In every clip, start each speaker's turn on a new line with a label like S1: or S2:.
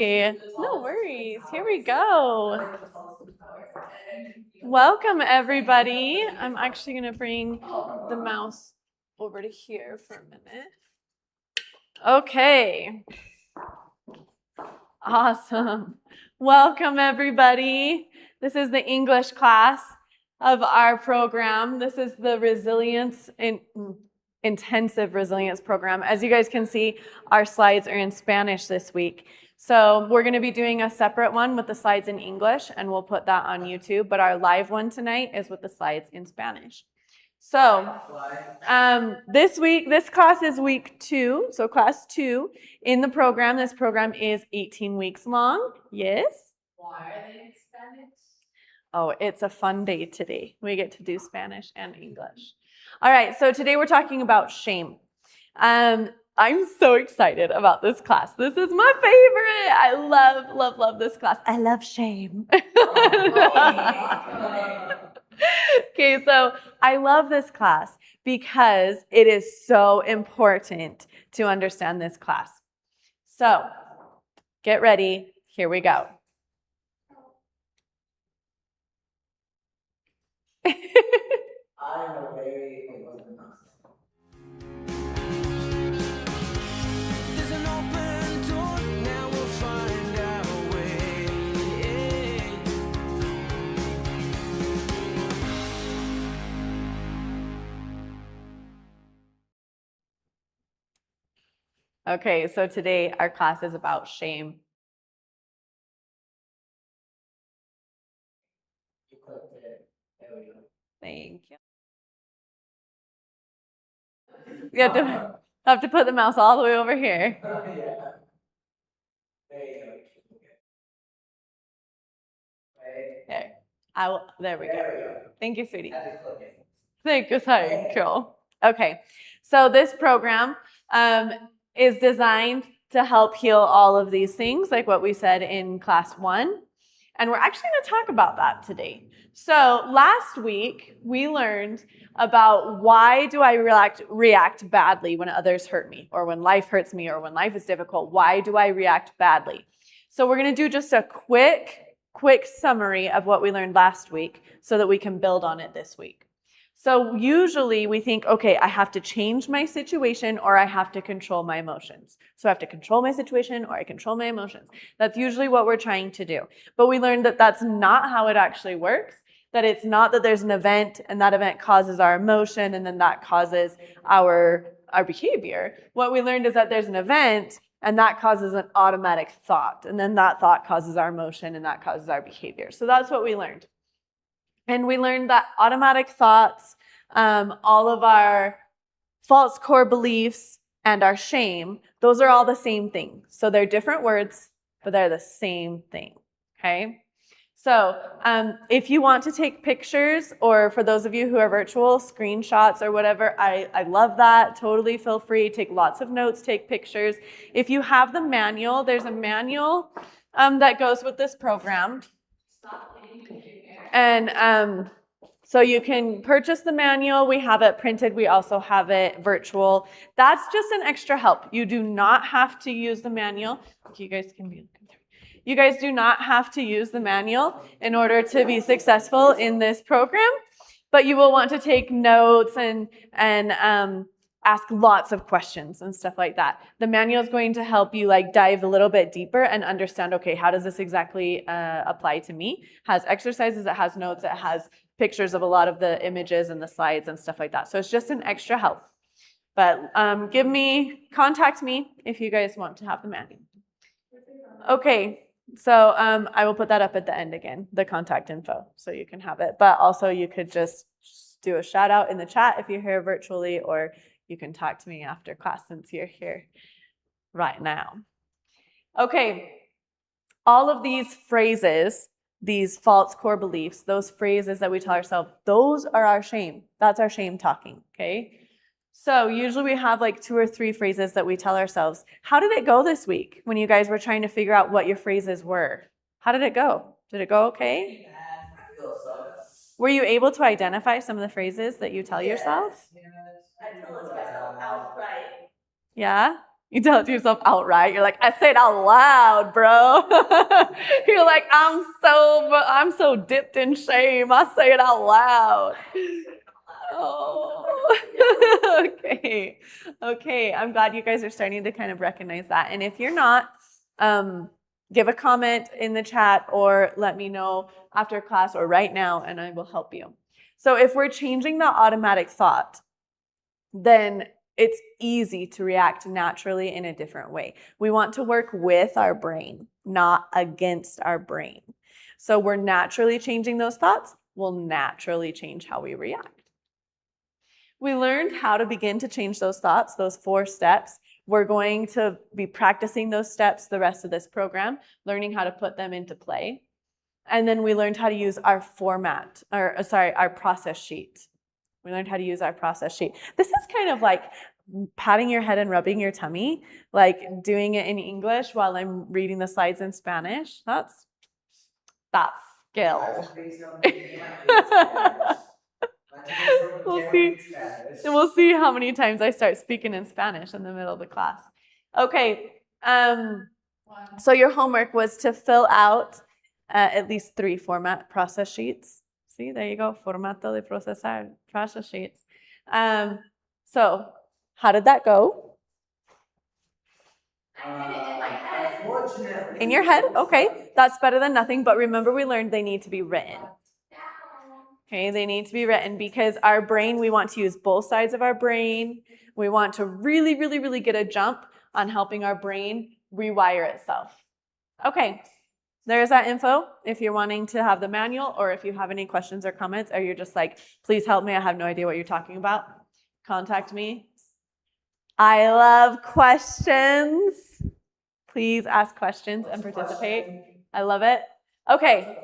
S1: Okay, no worries. Here we go. Welcome, everybody. I'm actually going to bring the mouse over to here for a minute. Okay. Awesome. Welcome, everybody. This is the English class of our program. This is the intensive resilience program. As you guys can see, our slides are in Spanish this week. So we're going to be doing a separate one with the slides in English, and we'll put that on YouTube. But our live one tonight is with the slides in Spanish. So this class is week 2, so class 2 in the program. This program is 18 weeks long. Yes? Why are they in Spanish? Oh, it's a fun day today. We get to do Spanish and English. All right, so today we're talking about shame. I'm so excited about this class. This is my favorite. I love this class. I love shame. Okay, so I love this class because it is so important to understand this class. So get ready. Here we go.
S2: There's an open door, now we'll find our way.
S1: Okay, so today our class is about shame. Thank you. You have to put the mouse all the way over here. There we go. Thank you, sweetie. Thank you. Okay, so this program is designed to help heal all of these things, like what we said in class 1. And we're actually going to talk about that today. So last week, we learned about why do I react badly when others hurt me, or when life hurts me, or when life is difficult. Why do I react badly? So we're going to do just a quick summary of what we learned last week so that we can build on it this week. So usually we think, okay, I have to change my situation or I have to control my emotions. So I have to control my situation or I control my emotions. That's usually what we're trying to do. But we learned that that's not how it actually works, that it's not that there's an event and that event causes our emotion and then that causes our behavior. What we learned is that there's an event and that causes an automatic thought. And then that thought causes our emotion and that causes our behavior. So that's what we learned. And we learned that automatic thoughts, all of our false core beliefs, and our shame, those are all the same thing. So they're different words, but they're the same thing, okay? So if you want to take pictures, or for those of you who are virtual, screenshots or whatever, I love that. Totally feel free. Take lots of notes, take pictures. If you have the manual, there's a manual that goes with this program. And so you can purchase the manual. We have it printed. We also have it virtual. That's just an extra help. You do not have to use the manual. You guys do not have to use the manual in order to be successful in this program, but you will want to take notes and ask lots of questions and stuff like that. The manual is going to help you dive a little bit deeper and understand, okay, how does this exactly apply to me? It has exercises, it has notes, it has pictures of a lot of the images and the slides and stuff like that. So it's just an extra help. But contact me if you guys want to have the manual. Okay, so I will put that up at the end again, the contact info, so you can have it. But also you could just do a shout out in the chat if you're here virtually, or you can talk to me after class since you're here right now. Okay, all of these phrases, these false core beliefs, those phrases that we tell ourselves, those are our shame. That's our shame talking, okay? So usually we have 2 or 3 phrases that we tell ourselves. How did it go this week when you guys were trying to figure out what your phrases were? How did it go? Did it go okay? Were you able to identify some of the phrases that you tell yourself?
S3: Yes. I tell myself outright.
S1: Yeah? You tell it to yourself outright. You're like, I say it out loud, bro. You're like, I'm so dipped in shame. I say it out loud. Oh, okay. Okay. I'm glad you guys are starting to kind of recognize that. And if you're not, give a comment in the chat or let me know after class or right now, and I will help you. So if we're changing the automatic thought, then it's easy to react naturally in a different way. We want to work with our brain, not against our brain. So we're naturally changing those thoughts. We'll naturally change how we react. We learned how to begin to change those thoughts, those 4 steps. We're going to be practicing those steps the rest of this program, learning how to put them into play. And then we learned how to use our our process sheet. We learned how to use our process sheet. This is kind of like patting your head and rubbing your tummy, like doing it in English while I'm reading the slides in Spanish. That's skill. We'll see how many times I start speaking in Spanish in the middle of the class. Okay. So your homework was to fill out at least 3 format process sheets. See, there you go. Formato de procesar, process sheets. So how did that go? In your head? Okay. That's better than nothing. But remember, we learned they need to be written. Okay, they need to be written because our brain, we want to use both sides of our brain. We want to really, really, really get a jump on helping our brain rewire itself. Okay, there's that info if you're wanting to have the manual or if you have any questions or comments or you're just like, please help me, I have no idea what you're talking about. Contact me. I love questions. Please ask questions and participate. I love it. Okay.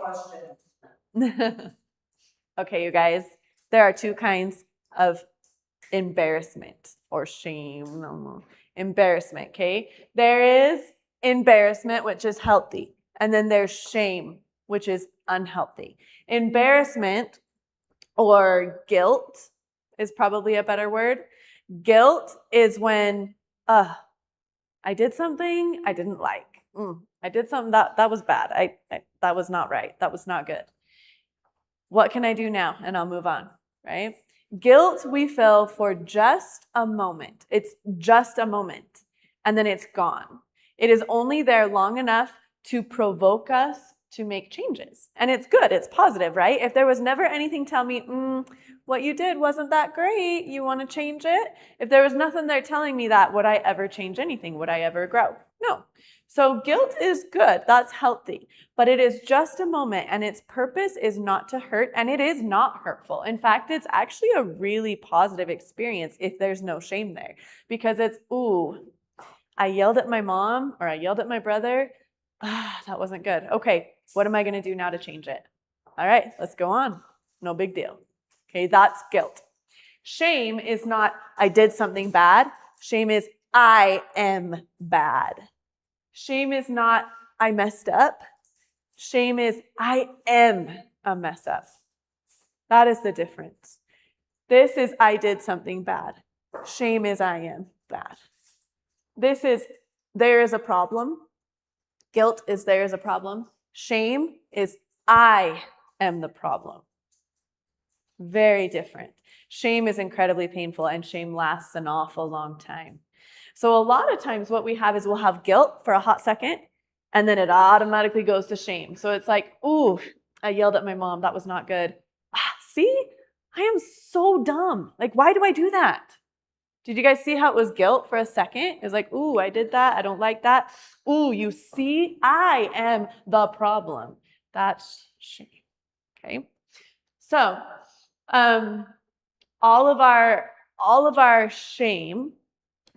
S1: Okay, you guys, there are 2 kinds of embarrassment or shame. Embarrassment, okay? There is embarrassment, which is healthy, and then there's shame, which is unhealthy. Embarrassment or guilt is probably a better word. Guilt is when, I did something I didn't like. I did something that was bad. That was not right. That was not good. What can I do now? And I'll move on, right? Guilt we feel for just a moment. It's just a moment, and then it's gone. It is only there long enough to provoke us to make changes. And it's good. It's positive, right? If there was never anything tell me, what you did wasn't that great, you want to change it? If there was nothing there telling me that, would I ever change anything? Would I ever grow? No. So guilt is good. That's healthy. But it is just a moment, and its purpose is not to hurt, and it is not hurtful. In fact, it's actually a really positive experience if there's no shame there. Because it's, I yelled at my mom or I yelled at my brother. That wasn't good. Okay, what am I going to do now to change it? All right, let's go on. No big deal. Okay, that's guilt. Shame is not, I did something bad. Shame is, I am bad. Shame is not, I messed up. Shame is, I am a mess up. That is the difference. This is, I did something bad. Shame is, I am bad. This is, there is a problem. Guilt is, there is a problem. Shame is, I am the problem. Very different. Shame is incredibly painful, and shame lasts an awful long time. So a lot of times what we have is we'll have guilt for a hot second, and then it automatically goes to shame. So it's like, I yelled at my mom. That was not good. See, I am so dumb. Like, why do I do that? Did you guys see how it was guilt for a second? It was like, I did that. I don't like that. You see, I am the problem. That's shame. Okay. So, all of our shame,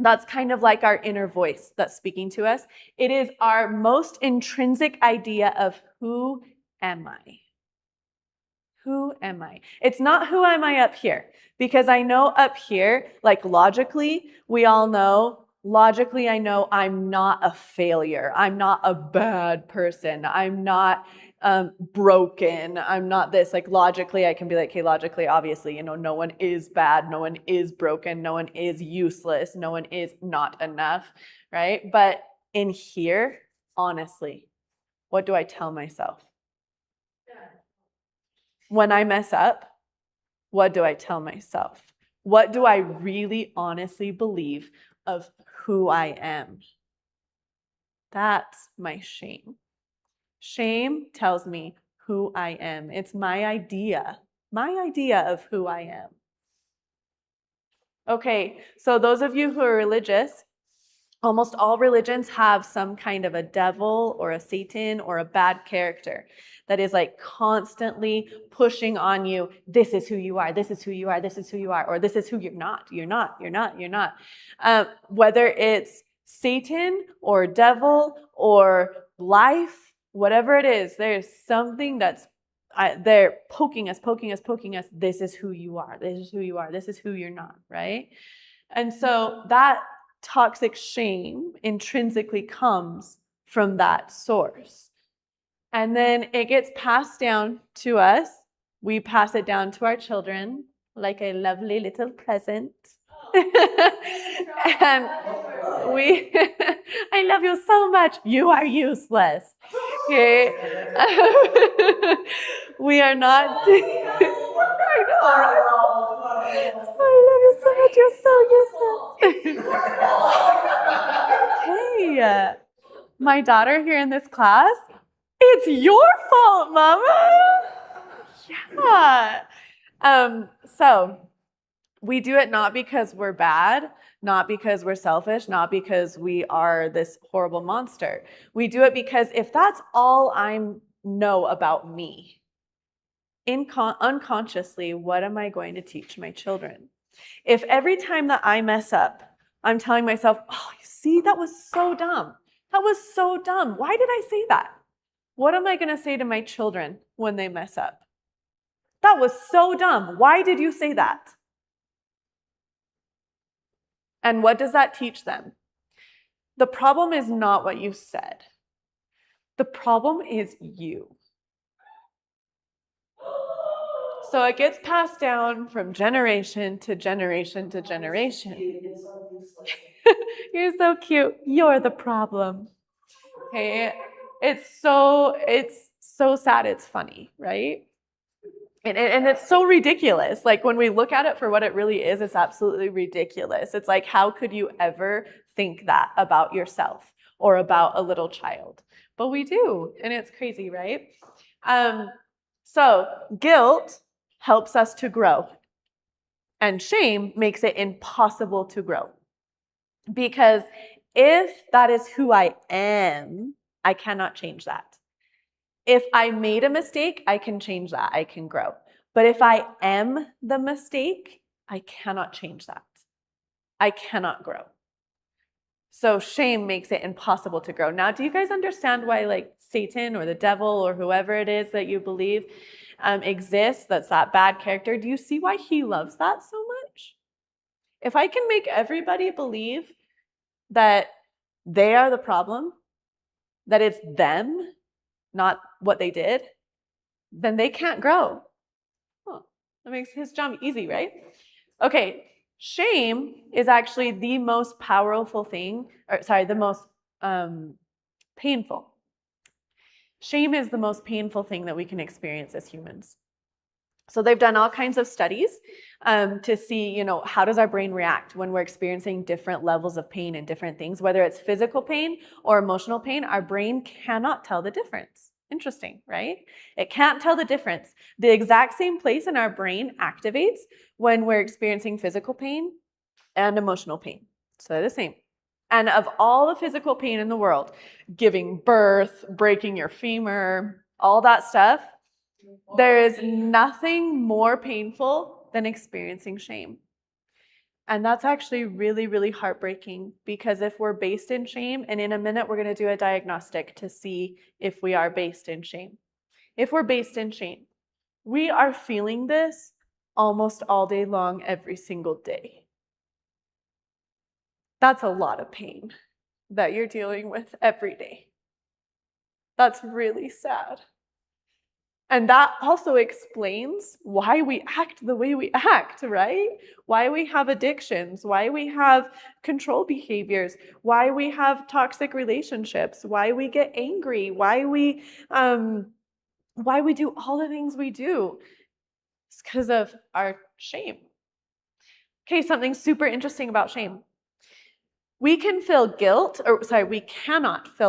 S1: that's kind of like our inner voice that's speaking to us. It is our most intrinsic idea of who am I? Who am I? It's not who am I up here, because I know up here, like logically, we all know logically I know I'm not a failure. I'm not a bad person. I'm not broken. I'm not this. Like logically, I can be like, okay, logically, obviously, you know, no one is bad. No one is broken. No one is useless. No one is not enough, right? But in here, honestly, what do I tell myself? When I mess up, what do I tell myself? What do I really honestly believe of who I am? That's my shame. Shame tells me who I am. It's my idea of who I am. Okay, so those of you who are religious, almost all religions have some kind of a devil or a Satan or a bad character that is like constantly pushing on you. This is who you are. This is who you are. This is who you are. Or this is who you're not. You're not. You're not. You're not. Whether it's Satan or devil or life, whatever it is, there's something that's they're poking us. This is who you are. This is who you are. This is who you're not. Right. And so that toxic shame intrinsically comes from that source. And then it gets passed down to us. We pass it down to our children like a lovely little present. And we, I love you so much. You are useless. Okay. We are not. I know, right? I love you so much. You're so useless. Hey, my daughter here in this class, it's your fault, Mama. Yeah. So we do it not because we're bad, not because we're selfish, not because we are this horrible monster. We do it because if that's all I know about me, unconsciously, what am I going to teach my children? If every time that I mess up, I'm telling myself, oh, you see, that was so dumb. That was so dumb. Why did I say that? What am I going to say to my children when they mess up? That was so dumb. Why did you say that? And what does that teach them? The problem is not what you said. The problem is you. So it gets passed down from generation to generation to generation. You're so cute. You're the problem. Okay. It's so sad. It's funny, right? And it's so ridiculous. Like when we look at it for what it really is, it's absolutely ridiculous. It's like, how could you ever think that about yourself or about a little child? But we do, and it's crazy, right? So guilt helps us to grow, and shame makes it impossible to grow. Because if that is who I am, I cannot change that. If I made a mistake, I can change that. I can grow. But if I am the mistake, I cannot change that. I cannot grow. So shame makes it impossible to grow. Now, do you guys understand why like Satan or the devil or whoever it is that you believe exists, that's that bad character? Do you see why he loves that so much? If I can make everybody believe that they are the problem, that it's them, not what they did, then they can't grow. Oh, that makes his job easy, right? Okay, shame is actually the most powerful thing, the most painful. Shame is the most painful thing that we can experience as humans. So they've done all kinds of studies to see, you know, how does our brain react when we're experiencing different levels of pain and different things, whether it's physical pain or emotional pain, our brain cannot tell the difference. Interesting, right? It can't tell the difference. The exact same place in our brain activates when we're experiencing physical pain and emotional pain. So they're the same. And of all the physical pain in the world, giving birth, breaking your femur, all that stuff, there is nothing more painful than experiencing shame. And that's actually really, really heartbreaking, because if we're based in shame, and in a minute we're going to do a diagnostic to see if we are based in shame. If we're based in shame, we are feeling this almost all day long, every single day. That's a lot of pain that you're dealing with every day. That's really sad. And that also explains why we act the way we act, right? Why we have addictions, why we have control behaviors, why we have toxic relationships, why we get angry, why we do all the things we do. It's because of our shame. Okay, something super interesting about shame. We cannot feel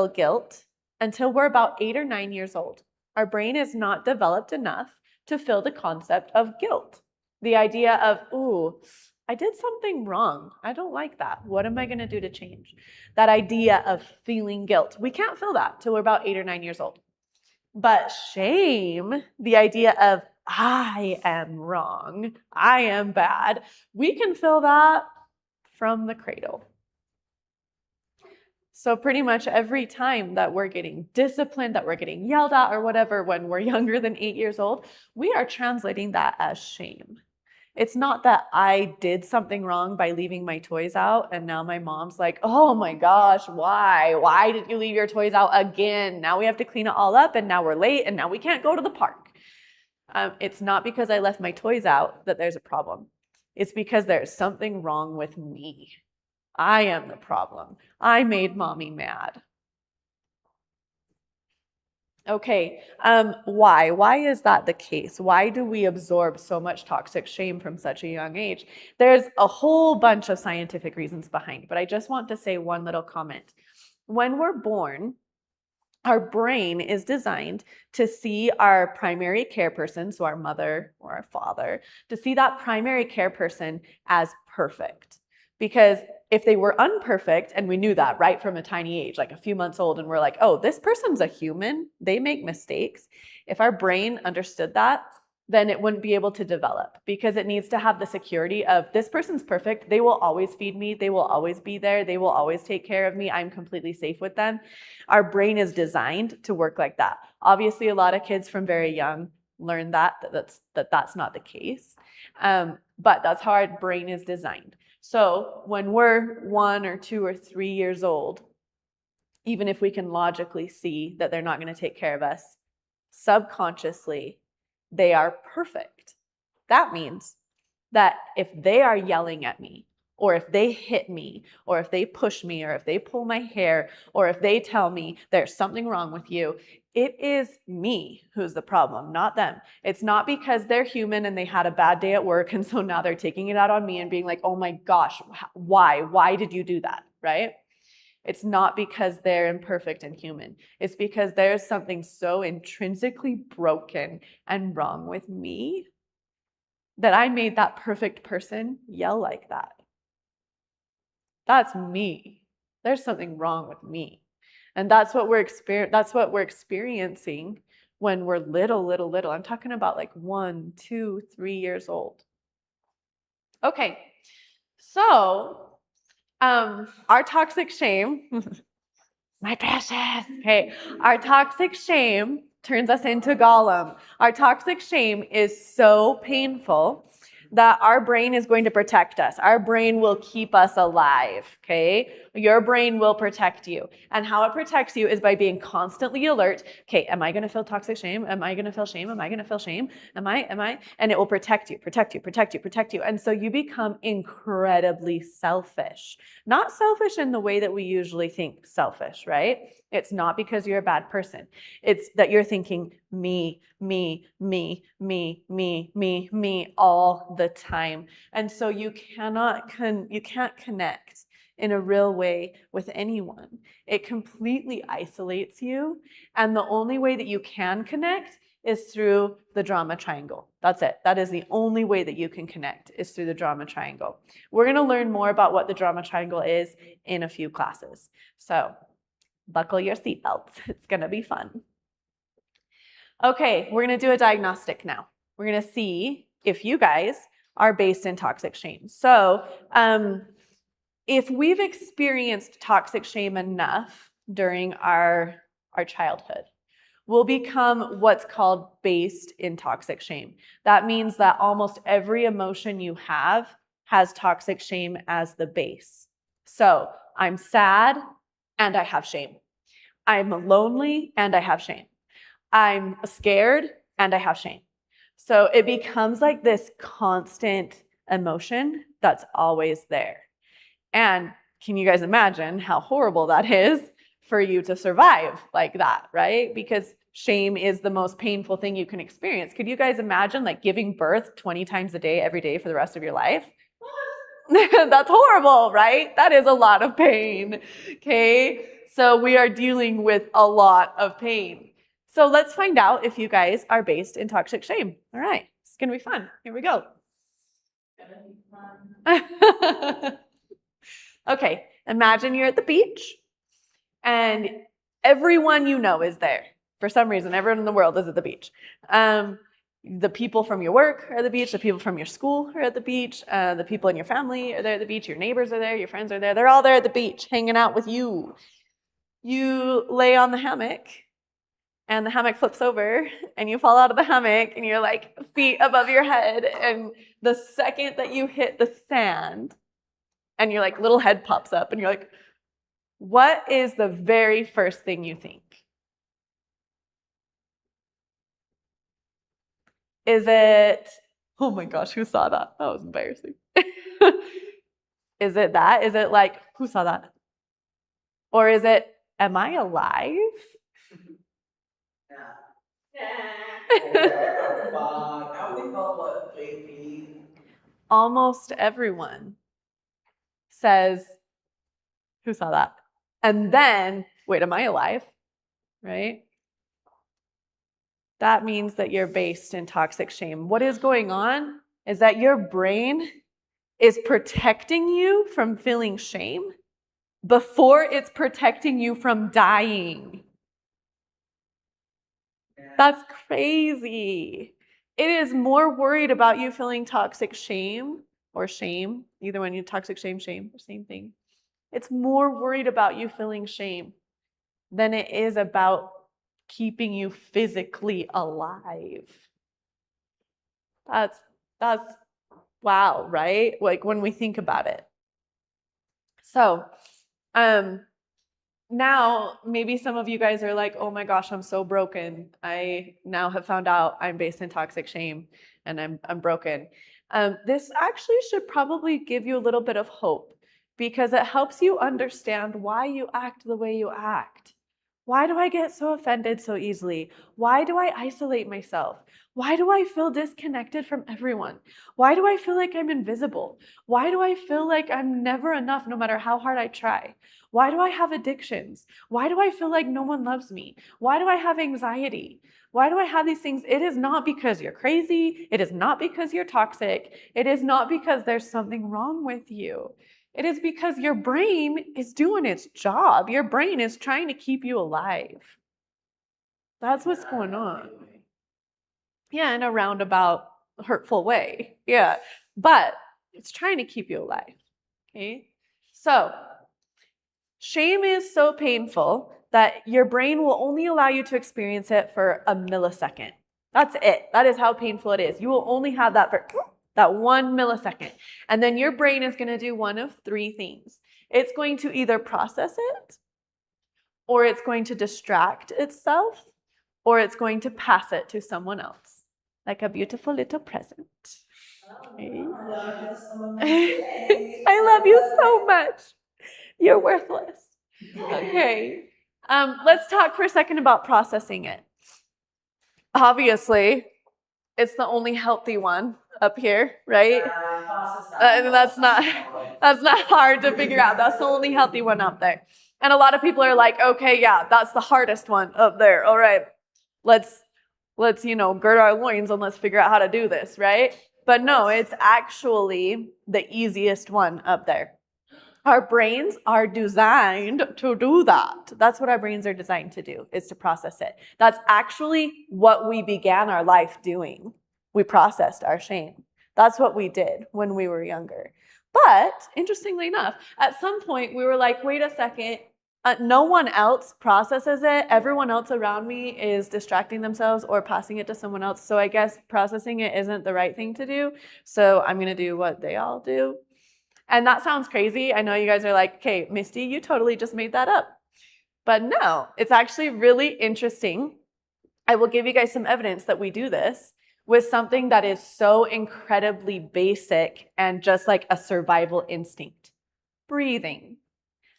S1: guilt until we're about 8 or 9 years old. Our brain is not developed enough to feel the concept of guilt. The idea of, ooh, I did something wrong. I don't like that. What am I going to do to change? That idea of feeling guilt. We can't feel that till we're about 8 or 9 years old. But shame, the idea of, I am wrong, I am bad, we can feel that from the cradle. So pretty much every time that we're getting disciplined, that we're getting yelled at or whatever when we're younger than 8 years old, we are translating that as shame. It's not that I did something wrong by leaving my toys out and now my mom's like, oh my gosh, why? Why did you leave your toys out again? Now we have to clean it all up and now we're late and now we can't go to the park. It's not because I left my toys out that there's a problem. It's because there's something wrong with me. I am the problem. I made mommy mad. Okay, why? Why is that the case? Why do we absorb so much toxic shame from such a young age? There's a whole bunch of scientific reasons behind, but I just want to say one little comment. When we're born, our brain is designed to see our primary care person, so our mother or our father, to see that primary care person as perfect. Because if they were unperfect, and we knew that right from a tiny age, like a few months old, and we're like, oh, this person's a human, they make mistakes. If our brain understood that, then it wouldn't be able to develop because it needs to have the security of this person's perfect. They will always feed me. They will always be there. They will always take care of me. I'm completely safe with them. Our brain is designed to work like that. Obviously, a lot of kids from very young learn that's not the case. But that's how our brain is designed. So when we're 1 or 2 or 3 years old, even if we can logically see that they're not going to take care of us, subconsciously, they are perfect. That means that if they are yelling at me, or if they hit me, or if they push me, or if they pull my hair, or if they tell me there's something wrong with you, it is me who's the problem, not them. It's not because they're human and they had a bad day at work and so now they're taking it out on me and being like, oh my gosh, why? Why did you do that, right? It's not because they're imperfect and human. It's because there's something so intrinsically broken and wrong with me that I made that perfect person yell like that. That's me. There's something wrong with me. And that's what we're experiencing when we're little. I'm talking about like 1, 2, 3 years old. Okay, so our toxic shame, my precious, okay, our toxic shame turns us into Gollum. Our toxic shame is so painful that our brain is going to protect us. Our brain will keep us alive, okay? Your brain will protect you. And how it protects you is by being constantly alert. Okay, am I going to feel toxic shame? Am I going to feel shame? Am I going to feel shame? Am I? And it will protect you. And so you become incredibly selfish. Not selfish in the way that we usually think selfish, right? It's not because you're a bad person. It's that you're thinking me all the time. And so you can't connect in a real way with anyone. It completely isolates you. And the only way that you can connect is through the drama triangle. That's it. That is the only way that you can connect is through the drama triangle. We're going to learn more about what the drama triangle is in a few classes. So buckle your seatbelts. It's going to be fun. Okay, we're going to do a diagnostic now. We're going to see if you guys are based in toxic shame. So if we've experienced toxic shame enough during our childhood, we'll become what's called based in toxic shame. That means that almost every emotion you have has toxic shame as the base. So I'm sad and I have shame. I'm lonely and I have shame. I'm scared and I have shame. So it becomes like this constant emotion that's always there. And can you guys imagine how horrible that is for you to survive like that, right? Because shame is the most painful thing you can experience. Could you guys imagine like giving birth 20 times a day, every day for the rest of your life? That's horrible, right? That is a lot of pain. Okay. So we are dealing with a lot of pain. So let's find out if you guys are based in toxic shame. All right. It's going to be fun. Here we go. Okay. Imagine you're at the beach and everyone you know is there. For some reason, everyone in the world is at the beach. The people from your work are at the beach. The people from your school are at the beach. The people in your family are there at the beach. Your neighbors are there. Your friends are there. They're all there at the beach hanging out with you. You lay on the hammock and the hammock flips over and you fall out of the hammock and you're like feet above your head. And the second that you hit the sand and your like little head pops up and you're like, what is the very first thing you think? Is it, oh my gosh, who saw that? That was embarrassing. Is it that? Is it like, who saw that? Or is it, am I alive? Almost everyone says, who saw that? And then, wait, am I alive? Right? That means that you're based in toxic shame. What is going on is that your brain is protecting you from feeling shame before it's protecting you from dying. That's crazy. It is more worried about you feeling toxic shame or shame, either when you toxic shame, the same thing. It's more worried about you feeling shame than it is about keeping you physically alive. That's wow, right? Like when we think about it. So, now maybe some of you guys are like, oh my gosh, I'm so broken. I now have found out I'm based in toxic shame and I'm broken. This actually should probably give you a little bit of hope because it helps you understand why you act the way you act. Why do I get so offended so easily? Why do I isolate myself? Why do I feel disconnected from everyone? Why do I feel like I'm invisible? Why do I feel like I'm never enough no matter how hard I try? Why do I have addictions? Why do I feel like no one loves me? Why do I have anxiety? Why do I have these things? It is not because you're crazy. It is not because you're toxic. It is not because there's something wrong with you. It is because your brain is doing its job. Your brain is trying to keep you alive. That's what's going on. Yeah, in a roundabout, hurtful way. Yeah, but it's trying to keep you alive. Okay? So, shame is so painful that your brain will only allow you to experience it for a millisecond. That's it. That is how painful it is. You will only have that for that 1 millisecond. And then your brain is going to do one of three things. It's going to either process it, or it's going to distract itself, or it's going to pass it to someone else, like a beautiful little present. Okay. I love you so much. You're worthless. Okay. Let's talk for a second about processing it. Obviously, it's the only healthy one up here, right? That's not hard to figure out. That's the only healthy one up there. And a lot of people are like, okay, yeah, that's the hardest one up there. All right, let's gird our loins and let's figure out how to do this, right? But no, it's actually the easiest one up there. Our brains are designed to do that. That's what our brains are designed to do, is to process it. That's actually what we began our life doing. We processed our shame. That's what we did when we were younger. But interestingly enough, at some point we were like, wait a second, no one else processes it. Everyone else around me is distracting themselves or passing it to someone else. So I guess processing it isn't the right thing to do. So I'm going to do what they all do. And that sounds crazy. I know you guys are like, okay, Misty, you totally just made that up. But no, it's actually really interesting. I will give you guys some evidence that we do this with something that is so incredibly basic and just like a survival instinct. Breathing.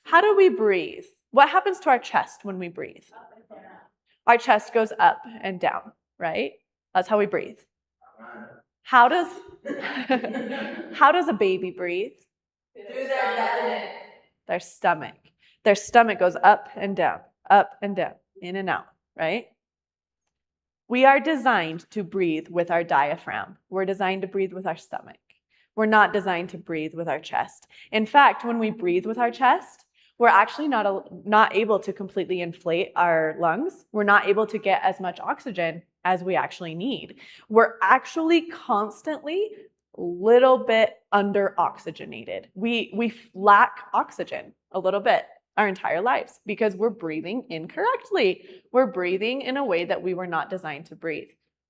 S1: How do we breathe? What happens to our chest when we breathe? Our chest goes up and down, right? That's how we breathe. How does a baby breathe?
S3: Through their belly.
S1: Their stomach. Their stomach goes up and down, in and out, right? We are designed to breathe with our diaphragm. We're designed to breathe with our stomach. We're not designed to breathe with our chest. In fact, when we breathe with our chest, we're actually not able to completely inflate our lungs. We're not able to get as much oxygen as we actually need. We're actually constantly a little bit under oxygenated. We lack oxygen a little bit our entire lives because we're breathing incorrectly. We're breathing in a way that we were not designed to breathe.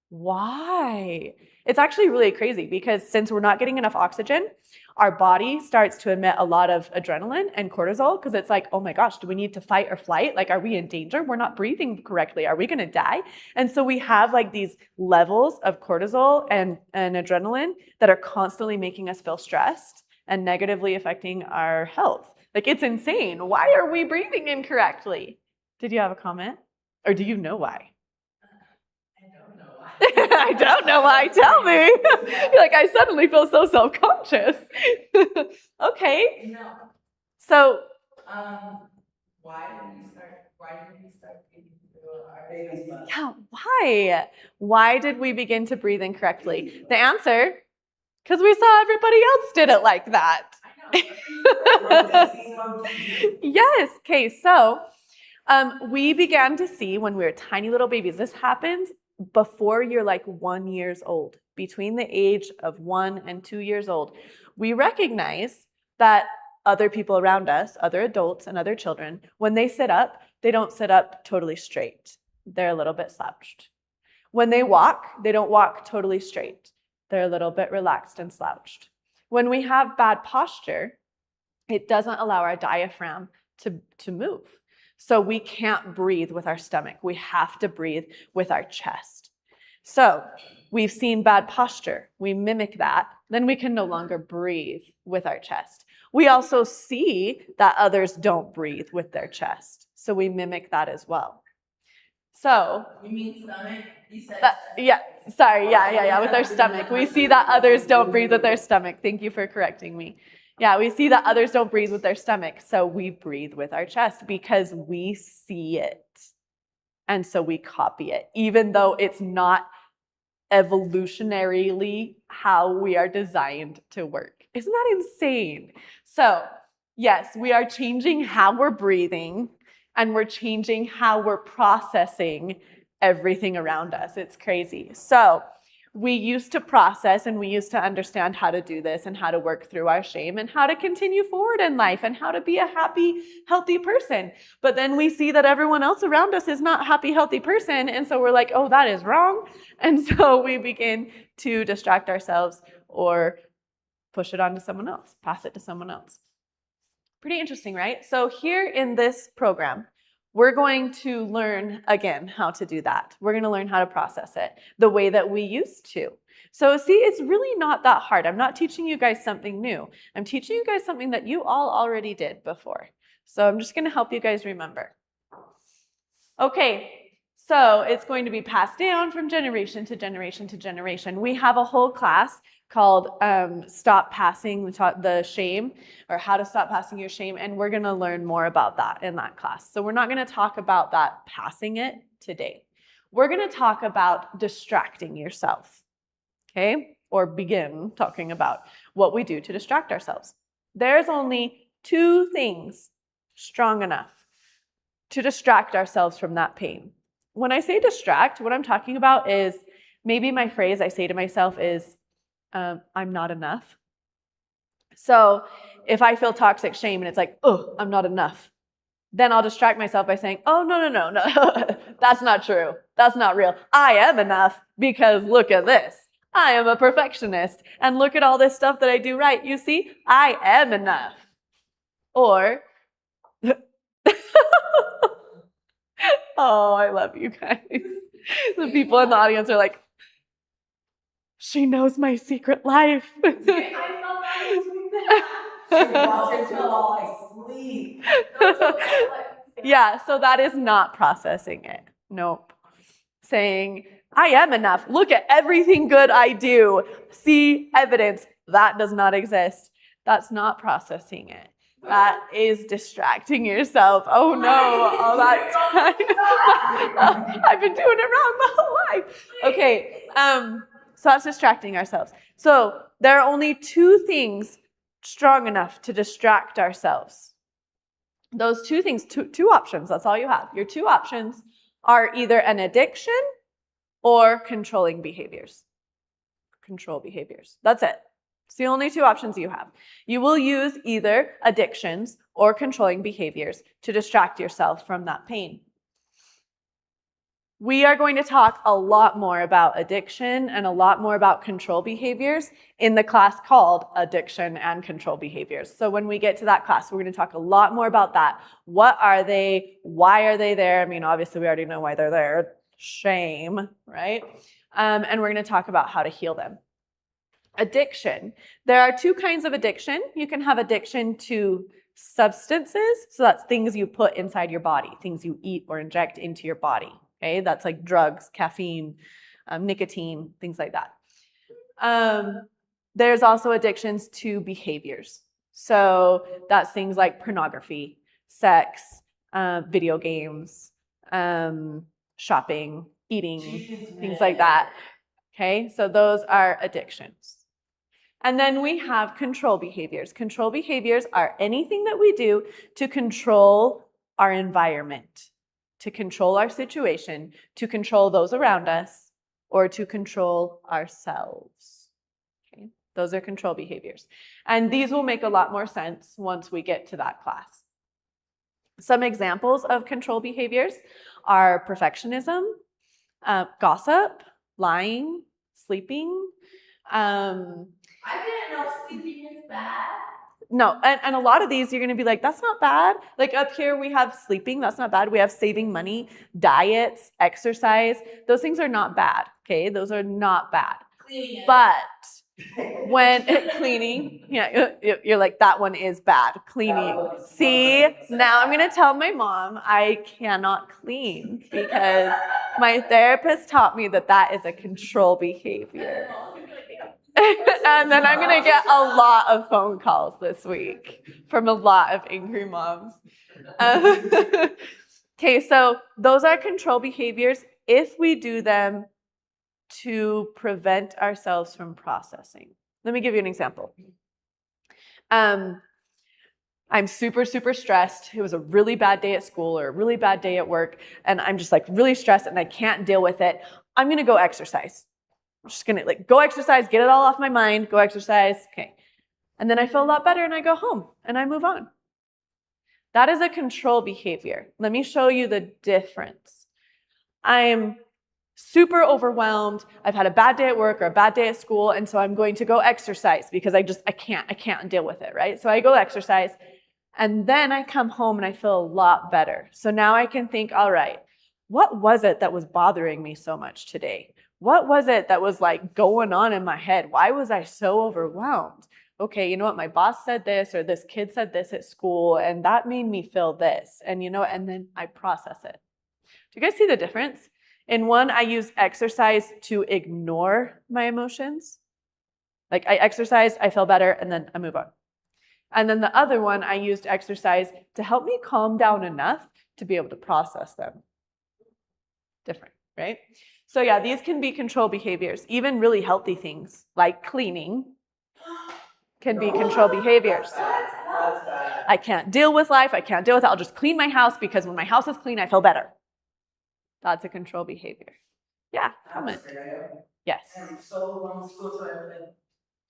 S1: Why? It's actually really crazy because since we're not getting enough oxygen, our body starts to emit a lot of adrenaline and cortisol because it's like, oh my gosh, do we need to fight or flight? Like, are we in danger? We're not breathing correctly. Are we going to die? And so we have like these levels of cortisol and adrenaline that are constantly making us feel stressed and negatively affecting our health. Like, it's insane. Why are we breathing incorrectly? Did you have a comment? Or do you know why? I don't know why. Tell me. You're like, I suddenly feel so self-conscious. Okay.
S3: No.
S1: So,
S3: Why did we start breathing through our baby's butt?
S1: yeah, why? Why did we begin to breathe incorrectly? The answer, because we saw everybody else did it like that. Yes. Okay. So, we began to see when we were tiny little babies. This happens before you're like 1 year old, between the age of 1 and 2 years old. We recognize that other people around us, other adults and other children, when they sit up, they don't sit up totally straight. They're a little bit slouched. When they walk, they don't walk totally straight. They're a little bit relaxed and slouched. When we have bad posture, it doesn't allow our diaphragm to move. So we can't breathe with our stomach. We have to breathe with our chest. So we've seen bad posture. We mimic that. Then we can no longer breathe with our chest. We also see that others don't breathe with their chest. So we mimic that as well. So,
S3: You mean stomach? You said
S1: with their stomach. We see that others don't breathe with their stomach. Thank you for correcting me. Yeah, we see that others don't breathe with their stomach. So we breathe with our chest because we see it. And so we copy it, even though it's not evolutionarily how we are designed to work. Isn't that insane? So, yes, we are changing how we're breathing and we're changing how we're processing everything around us. It's crazy. So, we used to process and we used to understand how to do this and how to work through our shame and how to continue forward in life and how to be a happy, healthy person. But then we see that everyone else around us is not a happy, healthy person. And so we're like, oh, that is wrong. And so we begin to distract ourselves or push it on to someone else, pass it to someone else. Pretty interesting, right? So here in this program, we're going to learn again how to do that. We're going to learn how to process it the way that we used to. So see, it's really not that hard. I'm not teaching you guys something new. I'm teaching you guys something that you all already did before. So I'm just going to help you guys remember. Okay, so it's going to be passed down from generation to generation to generation. We have a whole class called Stop Passing the Shame, or How to Stop Passing Your Shame, and we're going to learn more about that in that class. So we're not going to talk about that passing it today. We're going to talk about distracting yourself, okay? Or begin talking about what we do to distract ourselves. There's only 2 things strong enough to distract ourselves from that pain. When I say distract, what I'm talking about is maybe my phrase I say to myself is, I'm not enough. So if I feel toxic shame and it's like, oh, I'm not enough, then I'll distract myself by saying, oh, no, that's not true. That's not real. I am enough because look at this. I am a perfectionist. And look at all this stuff that I do right. You see, I am enough. Or, oh, I love you guys. The people in the audience are like, she knows my secret life.
S3: I felt I was doing that. She watched until I sleep.
S1: Yeah, so that is not processing it. Nope. Saying, I am enough. Look at everything good I do. See evidence. That does not exist. That's not processing it. That is distracting yourself. Oh no, all that time. I've been doing it wrong my whole life. Okay, so that's distracting ourselves. So there are only two things strong enough to distract ourselves. Those two things, two options, that's all you have. Your two options are either an addiction or controlling behaviors. Control behaviors. That's it. It's the only two options you have. You will use either addictions or controlling behaviors to distract yourself from that pain. We are going to talk a lot more about addiction and a lot more about control behaviors in the class called Addiction and Control Behaviors. So when we get to that class, we're going to talk a lot more about that. What are they? Why are they there? I mean, obviously, we already know why they're there. Shame, right? And we're going to talk about how to heal them. Addiction. There are two kinds of addiction. You can have addiction to substances. So that's things you put inside your body, things you eat or inject into your body. Okay, that's like drugs, caffeine, nicotine, things like that. There's also addictions to behaviors. So that's things like pornography, sex, video games, shopping, eating, things like that. Okay, so those are addictions. And then we have control behaviors. Control behaviors are anything that we do to control our environment, to control our situation, to control those around us, or to control ourselves. Okay? Those are control behaviors. And these will make a lot more sense once we get to that class. Some examples of control behaviors are perfectionism, gossip, lying, sleeping.
S3: I didn't know sleeping is bad.
S1: No, and a lot of these you're going to be like, that's not bad. Like up here we have sleeping, that's not bad. We have saving money, diets, exercise. Those things are not bad, okay? Those are not bad.
S3: Cleaning.
S1: But when cleaning, yeah, you're like, that one is bad. Cleaning. See, now I'm going to tell my mom I cannot clean because my therapist taught me that that is a control behavior. And then I'm going to get a lot of phone calls this week from a lot of angry moms. Okay, so those are control behaviors if we do them to prevent ourselves from processing. Let me give you an example. I'm super, super stressed. It was a really bad day at school or a really bad day at work, and I'm just like really stressed and I can't deal with it. I'm going to go exercise. I'm just going to like go exercise, get it all off my mind, go exercise. Okay. And then I feel a lot better and I go home and I move on. That is a control behavior. Let me show you the difference. I'm super overwhelmed. I've had a bad day at work or a bad day at school. And so I'm going to go exercise because I can't deal with it, right? So I go exercise and then I come home and I feel a lot better. So now I can think, all right, what was it that was bothering me so much today? What was it that was like going on in my head? Why was I so overwhelmed? Okay, you know what? My boss said this or this kid said this at school and that made me feel this. And you know, and then I process it. Do you guys see the difference? In one, I use exercise to ignore my emotions. Like I exercise, I feel better, and then I move on. And then the other one, I used exercise to help me calm down enough to be able to process them. Different, right? So yeah, these can be control behaviors. Even really healthy things like cleaning can be control behaviors. I can't deal with life. I can't deal with it. I'll just clean my house because when my house is clean, I feel better. That's a control behavior. Yeah, comment. Yes.
S3: So long to go to everything.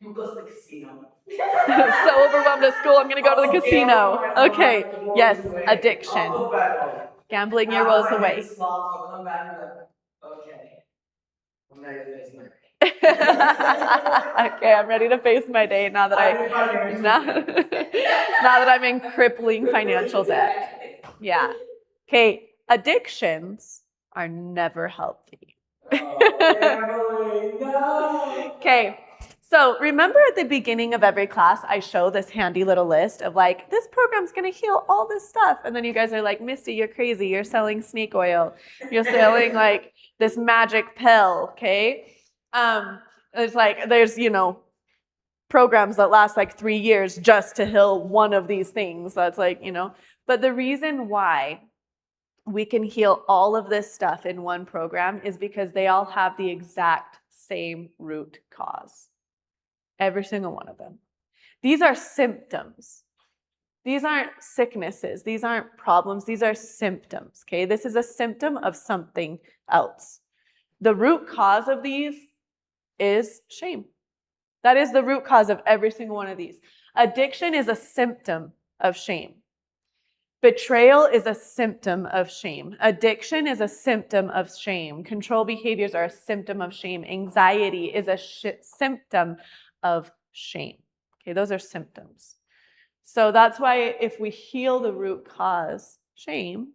S3: Who goes to the casino?
S1: So overwhelmed at school, I'm going to go to the casino. Okay, yes, addiction. Gambling your woes away.
S3: I'll come back and be like, okay. I'm ready to face my
S1: Okay, I'm ready to face my day now that now that I'm in crippling financial debt. Yeah. Okay, addictions are never healthy. Okay, so remember at the beginning of every class, I show this handy little list of like, this program's gonna heal all this stuff. And then you guys are like, Misty, you're crazy. You're selling snake oil. You're selling like this magic pill, okay? There's, programs that last like 3 years just to heal one of these things. That's like, but the reason why we can heal all of this stuff in one program is because they all have the exact same root cause. Every single one of them. These are symptoms. These aren't sicknesses. These aren't problems. These are symptoms, okay? This is a symptom of something else. The root cause of these is shame. That is the root cause of every single one of these. Addiction is a symptom of shame. Betrayal is a symptom of shame. Addiction is a symptom of shame. Control behaviors are a symptom of shame. Anxiety is a symptom of shame. Okay, those are symptoms. So that's why if we heal the root cause, shame,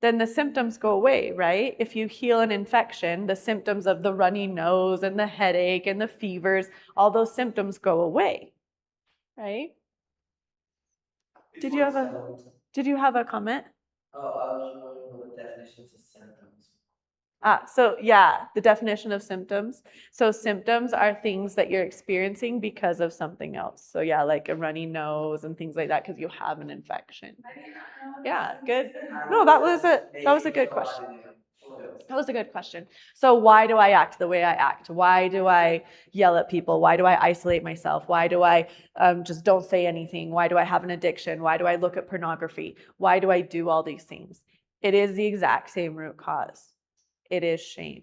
S1: then the symptoms go away, right? If you heal an infection, the symptoms of the runny nose and the headache and the fevers, all those symptoms go away, right? Did you have a comment?
S4: Oh, I was wondering what the definitions of symptoms.
S1: So yeah, the definition of symptoms. So symptoms are things that you're experiencing because of something else. So yeah, like a runny nose and things like that because you have an infection. Yeah, good. No, that was a good question. That was a good question. So why do I act the way I act? Why do I yell at people? Why do I isolate myself? Why do I just don't say anything? Why do I have an addiction? Why do I look at pornography? Why do I do all these things? It is the exact same root cause. It is shame.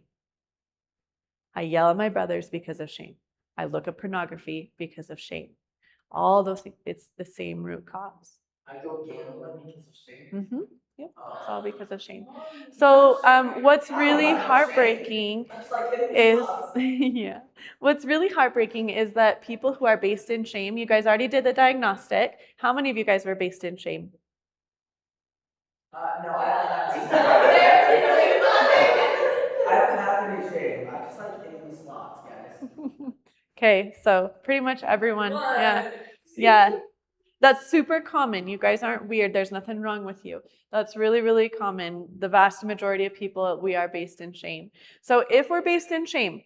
S1: I yell at my brothers because of shame. I look at pornography because of shame. All those things, it's the same root cause.
S4: I go gambling because of shame.
S1: Mm-hmm. Yep, it's all because of shame. So what's really heartbreaking is, yeah, what's really heartbreaking is that people who are based in shame, you guys already did the diagnostic. How many of you guys were based in shame?
S4: No, I don't have any shame. I just like hitting these slots, guys.
S1: Okay, so pretty much everyone, yeah. That's super common. You guys aren't weird. There's nothing wrong with you. That's really, really common. The vast majority of people, we are based in shame. So if we're based in shame,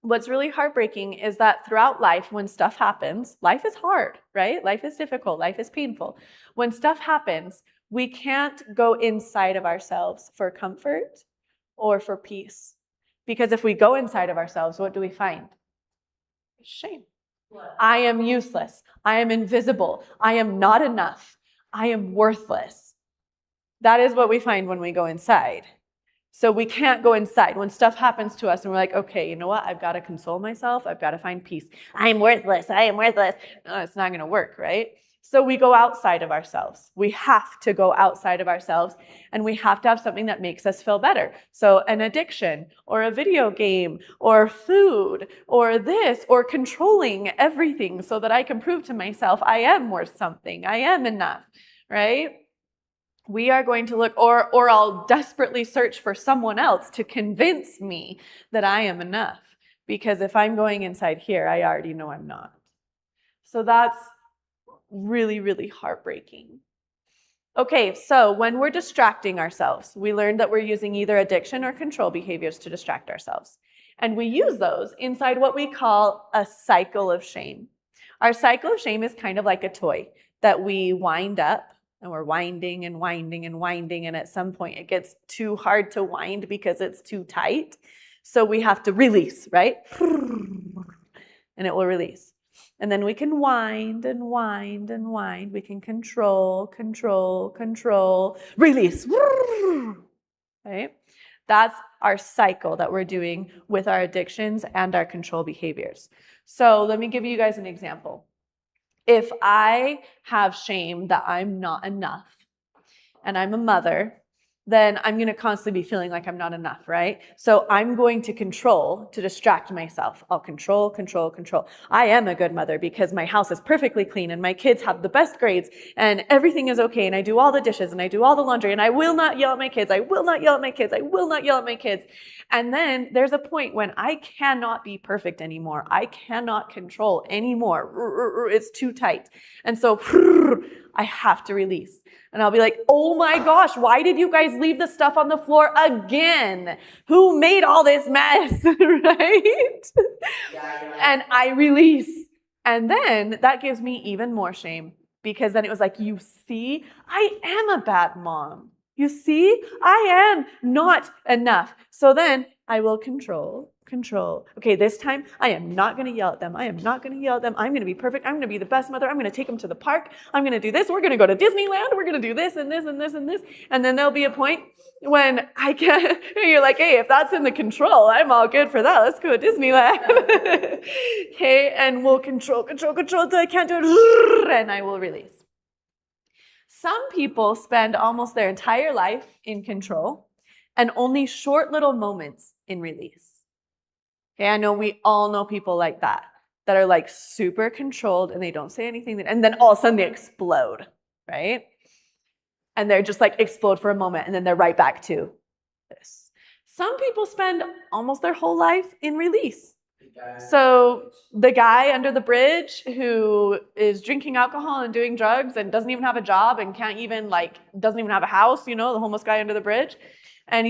S1: what's really heartbreaking is that throughout life, when stuff happens, life is hard, right? Life is difficult. Life is painful. When stuff happens, we can't go inside of ourselves for comfort or for peace. Because if we go inside of ourselves, what do we find? Shame. I am useless. I am invisible. I am not enough. I am worthless. That is what we find when we go inside. So we can't go inside. When stuff happens to us and we're like, okay, you know what? I've got to console myself. I've got to find peace. I am worthless. I am worthless. No, it's not going to work, right? So we go outside of ourselves. We have to go outside of ourselves, and we have to have something that makes us feel better. So an addiction or a video game or food or this or controlling everything so that I can prove to myself I am worth something. I am enough, right? We are going to look, or I'll desperately search for someone else to convince me that I am enough. Because if I'm going inside here, I already know I'm not. So that's really, really heartbreaking. Okay, so when we're distracting ourselves, we learned that we're using either addiction or control behaviors to distract ourselves. And we use those inside what we call a cycle of shame. Our cycle of shame is kind of like a toy that we wind up, and we're winding and winding and winding, and at some point it gets too hard to wind because it's too tight. So we have to release, right? And it will release. And then we can wind and wind and wind. We can control, release. Right? That's our cycle that we're doing with our addictions and our control behaviors. So let me give you guys an example. If I have shame that I'm not enough, and I'm a mother, then I'm going to constantly be feeling like I'm not enough, right? So I'm going to control to distract myself. I'll control. I am a good mother because my house is perfectly clean and my kids have the best grades and everything is okay and I do all the dishes and I do all the laundry and I will not yell at my kids. I will not yell at my kids. I will not yell at my kids. And then there's a point when I cannot be perfect anymore. I cannot control anymore. It's too tight. And so I have to release. And I'll be like, oh my gosh, why did you guys leave the stuff on the floor again? Who made all this mess, right? And I release. And then that gives me even more shame because then it was like, you see, I am a bad mom. You see, I am not enough. So then I will control. Okay, this time I am not going to yell at them. I'm going to be perfect. I'm going to be the best mother. I'm going to take them to the park. I'm going to do this. We're going to go to Disneyland. We're going to do this and this and this and this. And then there'll be a point when I can't, you're like, hey, if that's in the control, I'm all good for that. Let's go to Disneyland. Okay, and we'll control till I can't do it. And I will release. Some people spend almost their entire life in control and only short little moments in release. Okay, I know we all know people like that are like super controlled and they don't say anything and then all of a sudden they explode, right? And they're just like explode for a moment and then they're right back to this. Some people spend almost their whole life in release. So the guy under the bridge who is drinking alcohol and doing drugs and doesn't even have a job and doesn't even have a house, the homeless guy under the bridge. And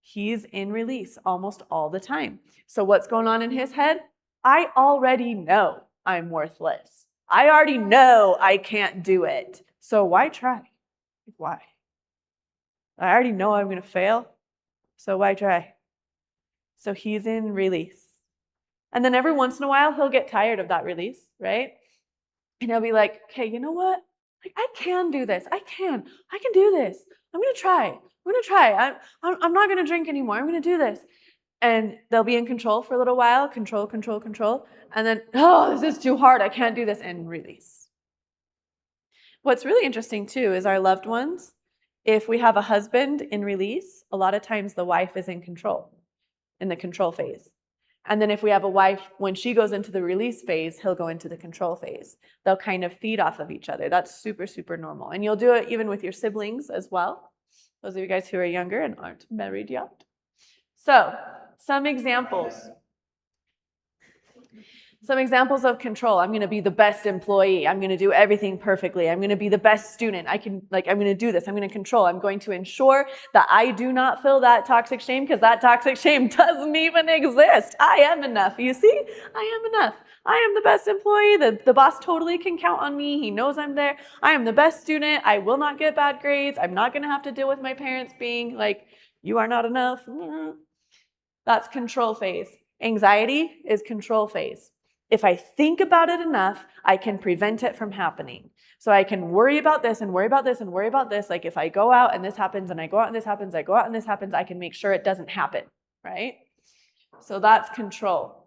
S1: he's in release almost all the time. So what's going on in his head? I already know I'm worthless. I already know I can't do it. So why try? Why? I already know I'm going to fail. So why try? So he's in release. And then every once in a while, he'll get tired of that release, right? And he'll be like, okay, you know what? I can do this. I can do this. I'm going to try. I'm not going to drink anymore. I'm going to do this. And they'll be in control for a little while, control. And then, oh, this is too hard. I can't do this, and release. What's really interesting too is our loved ones. If we have a husband in release, a lot of times the wife is in control, in the control phase. And then if we have a wife, when she goes into the release phase, he'll go into the control phase. They'll kind of feed off of each other. That's super, super normal. And you'll do it even with your siblings as well. Those of you guys who are younger and aren't married yet. So, some examples. Some examples of control. I'm going to be the best employee. I'm going to do everything perfectly. I'm going to be the best student. I'm going to do this. I'm going to control. I'm going to ensure that I do not feel that toxic shame because that toxic shame doesn't even exist. I am enough. You see? I am enough. I am the best employee. The boss totally can count on me. He knows I'm there. I am the best student. I will not get bad grades. I'm not going to have to deal with my parents being like, you are not enough. That's control phase. Anxiety is control phase. If I think about it enough, I can prevent it from happening. So I can worry about this and worry about this and worry about this. Like if I go out and this happens and I go out and this happens, I go out and this happens, I can make sure it doesn't happen, right? So that's control.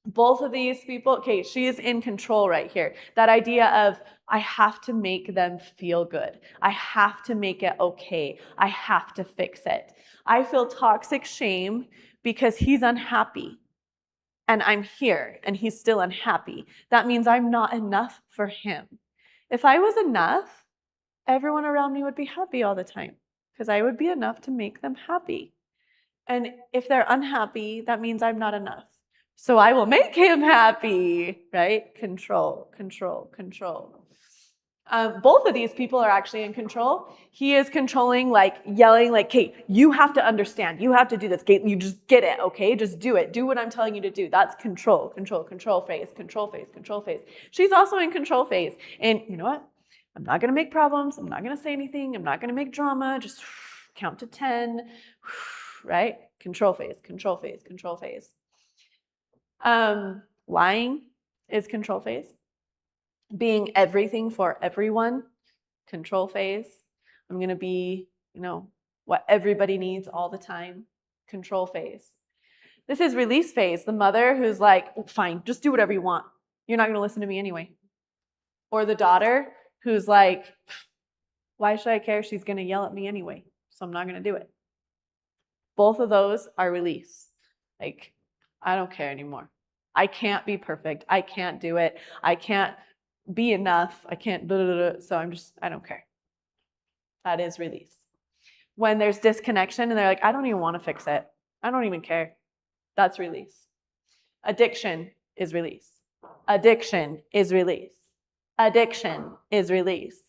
S1: Both of these people, okay, she is in control right here. That idea of I have to make them feel good. I have to make it okay. I have to fix it. I feel toxic shame because he's unhappy. And I'm here and he's still unhappy. That means I'm not enough for him. If I was enough, everyone around me would be happy all the time because I would be enough to make them happy. And if they're unhappy, that means I'm not enough. So I will make him happy, right? Control. Both of these people are actually in control. He is controlling, like yelling, like, Kate, you have to understand. You have to do this. Kate, you just get it, okay? Just do it. Do what I'm telling you to do. That's control phase. She's also in control phase. And you know what? I'm not going to make problems. I'm not going to say anything. I'm not going to make drama. Just count to 10, right? Control phase. Lying is control phase. Being everything for everyone, control phase. I'm going to be, what everybody needs all the time, control phase. This is release phase. The mother who's like, oh, fine, just do whatever you want. You're not going to listen to me anyway. Or the daughter who's like, why should I care? She's going to yell at me anyway. so I'm not going to do it. Both of those are release. Like, I don't care anymore. I can't be perfect. I can't do it. I can't be enough. I can't, blah, blah, blah. So I don't care. That is release. When there's disconnection and they're like, I don't even want to fix it. I don't even care. That's release. Addiction is release. Addiction is release. Addiction is release.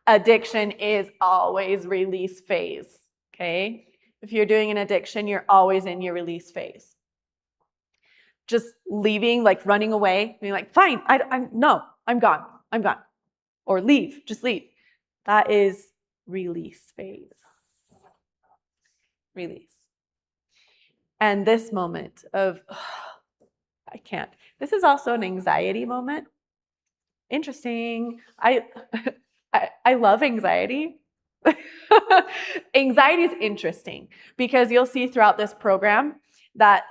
S1: Addiction is always release phase. Okay? If you're doing an addiction, you're always in your release phase. Just leaving, like running away, being like, fine, I'm gone. Or leave, just leave. That is release phase. Release. And this moment of, I can't. This is also an anxiety moment. Interesting. I love anxiety. Anxiety is interesting because you'll see throughout this program that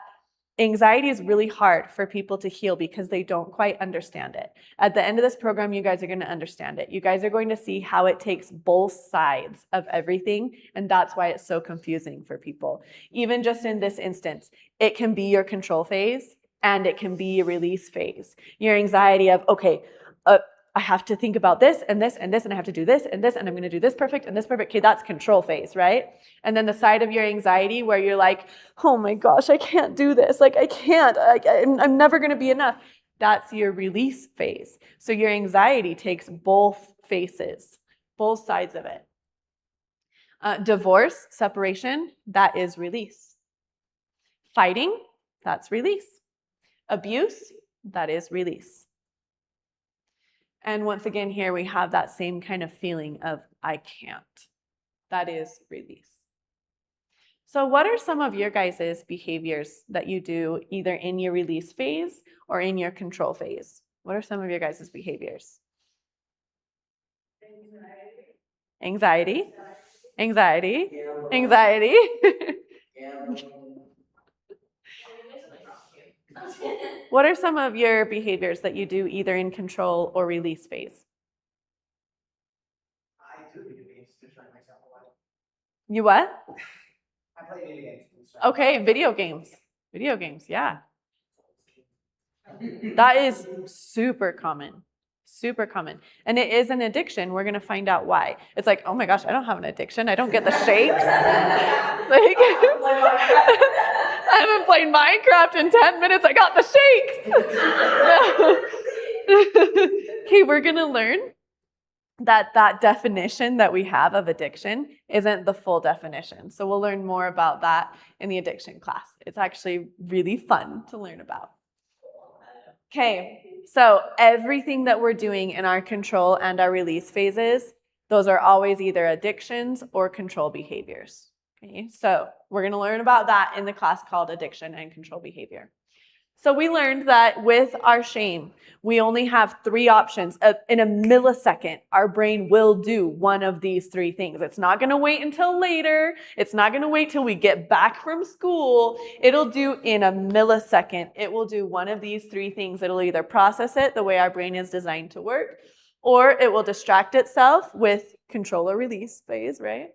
S1: anxiety is really hard for people to heal because they don't quite understand it. At the end of this program, you guys are going to understand it. You guys are going to see how it takes both sides of everything, and that's why it's so confusing for people. Even just in this instance, it can be your control phase and it can be a release phase. Your anxiety of, okay, I have to think about this and this and this, and I have to do this and this, and I'm going to do this perfect and this perfect. Okay, that's control phase, right? And then the side of your anxiety where you're like, oh my gosh, I can't do this. Like, I can't. I'm never going to be enough. That's your release phase. So your anxiety takes both faces, both sides of it. Divorce, separation, that is release. Fighting, that's release. Abuse, that is release. And once again, here we have that same kind of feeling of I can't. That is release. So what are some of your guys' behaviors that you do either in your release phase or in your control phase? What are some of your guys' behaviors? Anxiety. Anxiety. Anxiety. What are some of your behaviors that you do either in control or release phase?
S4: I do video games to distract myself a lot.
S1: You what?
S4: I play video games to distract
S1: Okay, video games. Video games, yeah. That is super common. Super common. And it is an addiction. We're going to find out why. It's like, oh my gosh, I don't have an addiction. I don't get the shapes. Like, I haven't played Minecraft in 10 minutes. I got the shakes. Okay, we're going to learn that definition that we have of addiction isn't the full definition. So we'll learn more about that in the addiction class. It's actually really fun to learn about. Okay, so everything that we're doing in our control and our release phases, those are always either addictions or control behaviors. Okay, so we're going to learn about that in the class called Addiction and Control Behavior. So we learned that with our shame, we only have 3 options. In a millisecond, our brain will do one of these 3 things. It's not going to wait until later. It's not going to wait till we get back from school. It'll do in a millisecond. It will do one of these 3 things. It'll either process it the way our brain is designed to work, or it will distract itself with control or release phase, right?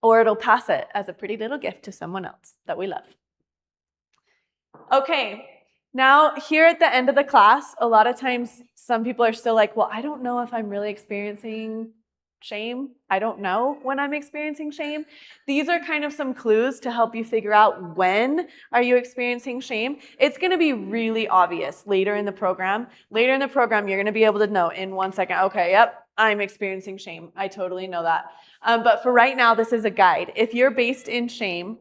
S1: Or it'll pass it as a pretty little gift to someone else that we love. Okay, now here at the end of the class, a lot of times some people are still like, well, I don't know if I'm really experiencing shame. I don't know when I'm experiencing shame. These are kind of some clues to help you figure out when are you experiencing shame. It's going to be really obvious later in the program. Later in the program, you're going to be able to know in 1 second, okay, yep, I'm experiencing shame. I totally know that. But for right now, this is a guide. If you're based in shame,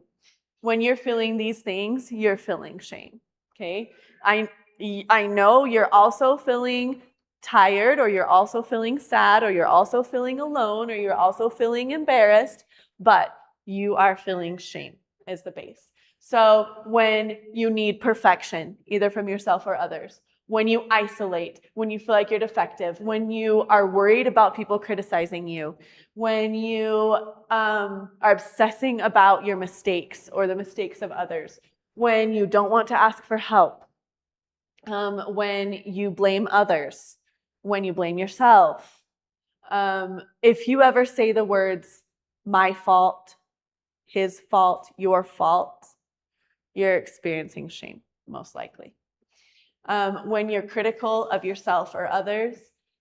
S1: when you're feeling these things, you're feeling shame, okay? I know you're also feeling tired, or you're also feeling sad, or you're also feeling alone, or you're also feeling embarrassed, but you are feeling shame is the base. So when you need perfection, either from yourself or others, when you isolate, when you feel like you're defective, when you are worried about people criticizing you, when you are obsessing about your mistakes or the mistakes of others, when you don't want to ask for help, when you blame others, when you blame yourself, if you ever say the words, my fault, his fault, your fault, you're experiencing shame, most likely. When you're critical of yourself or others,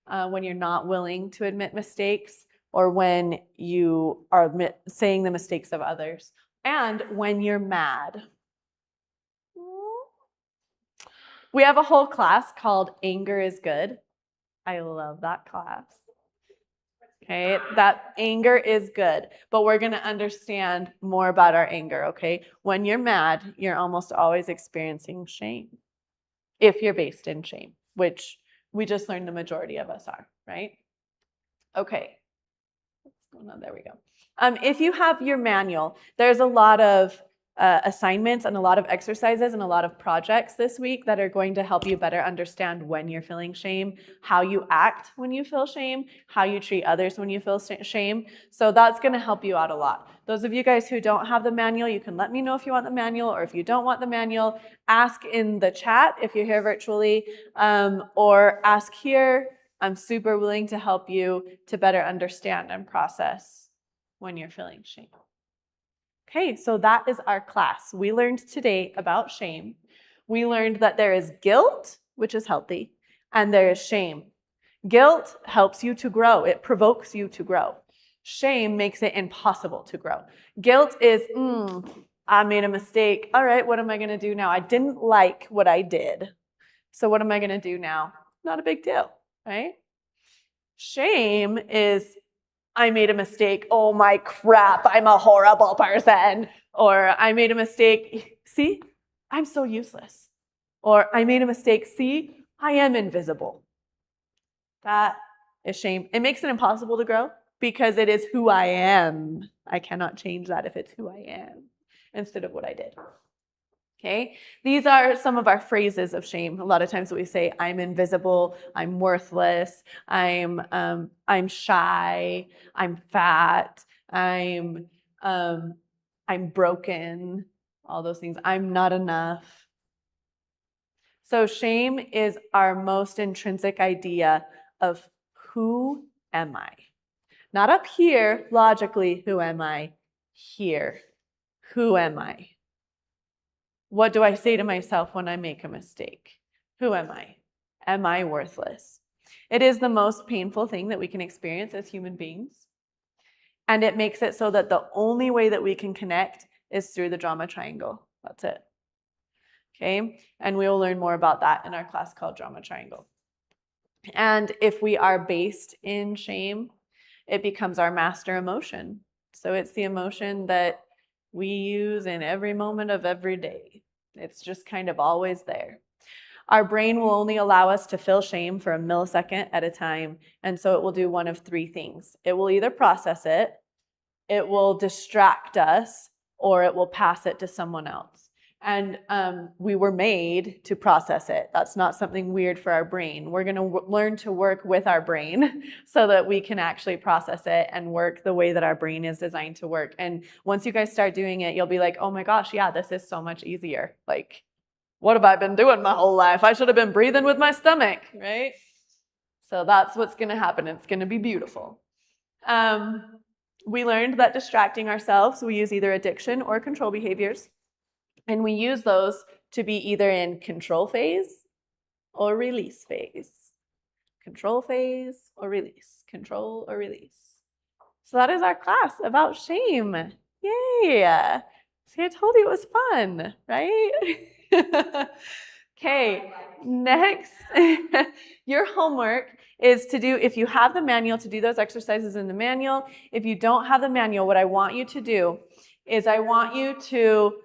S1: when you're not willing to admit mistakes, or when you are saying the mistakes of others, and when you're mad. We have a whole class called Anger is Good. I love that class. Okay, that anger is good, but we're going to understand more about our anger, okay? When you're mad, you're almost always experiencing shame, if you're based in shame, which we just learned the majority of us are, right? Okay. What's going on? There we go. If you have your manual, there's a lot of assignments and a lot of exercises and a lot of projects this week that are going to help you better understand when you're feeling shame, how you act when you feel shame, how you treat others when you feel shame. So that's going to help you out a lot. Those of you guys who don't have the manual, you can let me know if you want the manual, or if you don't want the manual, ask in the chat if you're here virtually, or ask here. I'm super willing to help you to better understand and process when you're feeling shame. Okay, so that is our class. We learned today about shame. We learned that there is guilt, which is healthy, and there is shame. Guilt helps you to grow. It provokes you to grow. Shame makes it impossible to grow. Guilt is, I made a mistake. All right, what am I going to do now? I didn't like what I did. So what am I going to do now? Not a big deal, right? Shame is, I made a mistake. Oh my crap, I'm a horrible person. Or I made a mistake. See, I'm so useless. Or I made a mistake. See, I am invisible. That is shame. It makes it impossible to grow because it is who I am. I cannot change that if it's who I am instead of what I did. Okay, these are some of our phrases of shame. A lot of times we say, I'm invisible, I'm worthless, I'm shy, I'm fat, I'm broken, all those things. I'm not enough. So shame is our most intrinsic idea of who am I? Not up here, logically, who am I? Here, who am I? What do I say to myself when I make a mistake? Who am I? Am I worthless? It is the most painful thing that we can experience as human beings. And it makes it so that the only way that we can connect is through the drama triangle. That's it. Okay? And we will learn more about that in our class called Drama Triangle. And if we are based in shame, it becomes our master emotion. So it's the emotion that we use in every moment of every day. It's just kind of always there. Our brain will only allow us to feel shame for a millisecond at a time. And so it will do one of three things. It will either process it, it will distract us, or it will pass it to someone else. And we were made to process it. That's not something weird for our brain. We're going to learn to work with our brain so that we can actually process it and work the way that our brain is designed to work. And once you guys start doing it, you'll be like, oh my gosh, yeah, this is so much easier. Like, what have I been doing my whole life? I should have been breathing with my stomach, right? So that's what's going to happen. It's going to be beautiful. We learned that distracting ourselves, we use either addiction or control behaviors. And we use those to be either in control phase or release phase. Control phase or release. Control or release. So that is our class about shame. Yay! See, I told you it was fun, right? Okay, next, your homework is to do, if you have the manual, to do those exercises in the manual. If you don't have the manual, what I want you to do is I want you to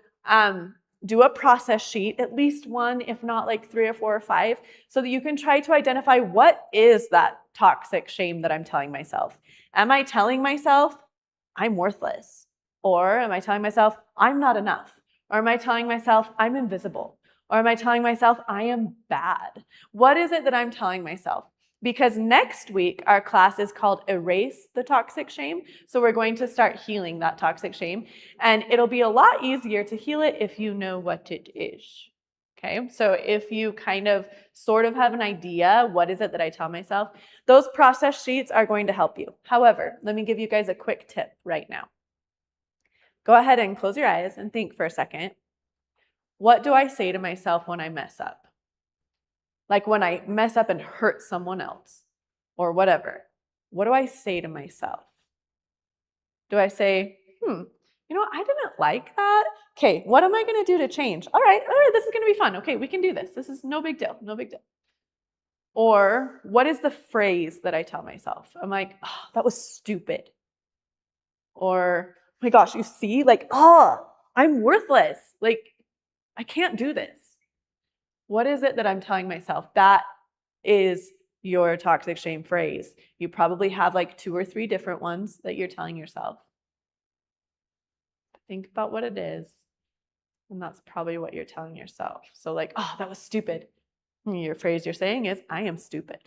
S1: do a process sheet, at least one, if not like 3 or 4 or 5, so that you can try to identify what is that toxic shame that I'm telling myself. Am I telling myself I'm worthless? Or am I telling myself I'm not enough? Or am I telling myself I'm invisible? Or am I telling myself I am bad? What is it that I'm telling myself? Because next week, our class is called Erase the Toxic Shame. So we're going to start healing that toxic shame. And it'll be a lot easier to heal it if you know what it is. Okay, so if you kind of sort of have an idea, what is it that I tell myself? Those process sheets are going to help you. However, let me give you guys a quick tip right now. go ahead and close your eyes and think for a second. What do I say to myself when I mess up? Like when I mess up and hurt someone else or whatever. What do I say to myself? Do I say, I didn't like that. Okay, what am I going to do to change? All right, this is going to be fun. Okay, we can do this. This is no big deal, no big deal. Or what is the phrase that I tell myself? I'm like, oh, that was stupid. Or, oh my gosh, you see, like, I'm worthless. Like, I can't do this. What is it that I'm telling myself? That is your toxic shame phrase. You probably have like 2 or 3 different ones that you're telling yourself. Think about what it is. And that's probably what you're telling yourself. So like, oh, that was stupid. Your phrase you're saying is, I am stupid.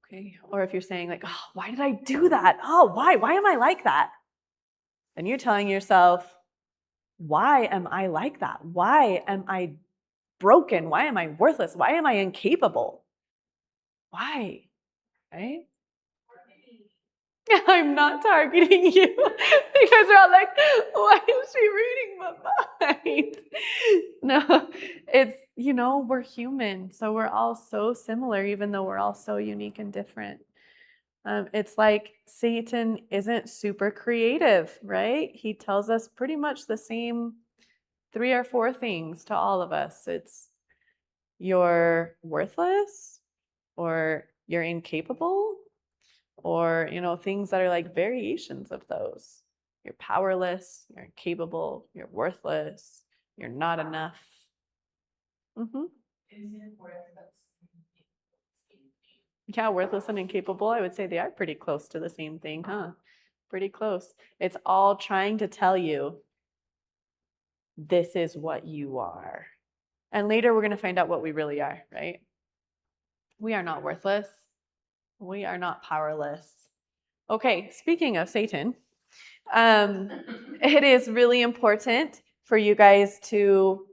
S1: Okay. Or if you're saying like, oh, why did I do that? Oh, why? Why am I like that? And you're telling yourself, why am I like that? Why am I broken? Why am I worthless? Why am I incapable? Why? Right? I'm not targeting you. You guys are all like, why is she reading my mind? No, it's, we're human. So we're all so similar, even though we're all so unique and different. It's like Satan isn't super creative, right? He tells us pretty much the same 3 or 4 things to all of us. It's you're worthless, or you're incapable, or, things that are like variations of those. You're powerless, you're incapable, you're worthless, you're not enough. Yeah, worthless and incapable, I would say they are pretty close to the same thing, huh? Pretty close. It's all trying to tell you, this is what you are. And later we're going to find out what we really are, right? We are not worthless. We are not powerless. Okay, speaking of Satan, it is really important for you guys to